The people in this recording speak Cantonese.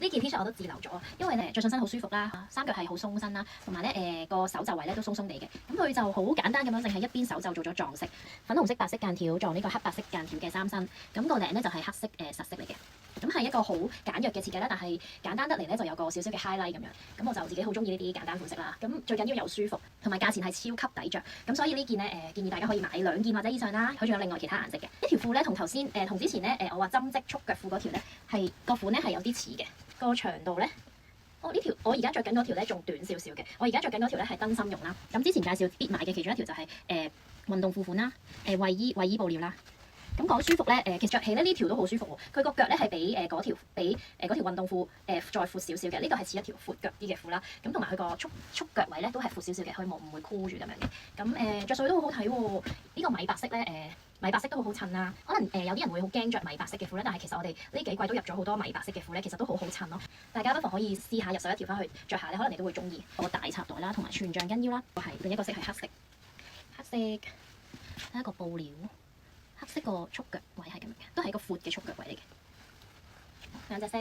呢件 T 恤我都自留咗，因為咧着上身好舒服啦，衫腳係好鬆身啦，同埋咧個手袖位咧都鬆鬆地嘅。咁佢就好簡單咁樣，淨係一邊手袖做咗撞色，粉紅色白色間條撞呢個黑白色間條嘅衫身。咁個領咧就係黑色實色嚟嘅。咁係一個好簡約嘅設計啦，但係簡單得嚟咧就有個少少嘅 highlight 咁樣。咁我就自己好中意呢啲簡單款式啦。咁最緊要又舒服，同埋價錢係超級抵着。咁所以呢件咧建議大家可以買2件或者以上啦。佢仲有另外其他顏色嘅。呢條褲咧同頭先同之前咧我話針織束腳褲嗰條咧係個款咧係有啲似嘅。個長度咧，呢條我而家着緊嗰條咧仲短少少嘅。我而家着緊嗰條咧係燈芯絨啦。咁之前介紹必買嘅其中一條就係運動褲款啦，衛衣布料啦。咁講舒服咧，其實着起咧呢條都好舒服喎。佢個腳咧係比嗰條運動褲再闊少少嘅。呢個係似一條闊腳啲嘅褲啦。咁同埋佢個束腳位咧都係闊少少嘅，佢唔會箍住咁樣嘅。咁着上去都好好睇喎。呢個米白色咧米白色都好好襯啦。可能有啲人會好驚着米白色嘅褲咧，但係其實我哋呢幾季都入咗好多米白色嘅褲咧，其實都好好襯咯。大家不妨可以試下入手一條翻去着下咧，可能你都會中意。個大插袋啦，同埋全橡筋腰啦，係另一個色係黑色。黑色睇一個布料。黑色個束腳位係咁樣嘅，都係一個闊嘅束腳位嚟嘅。兩隻色。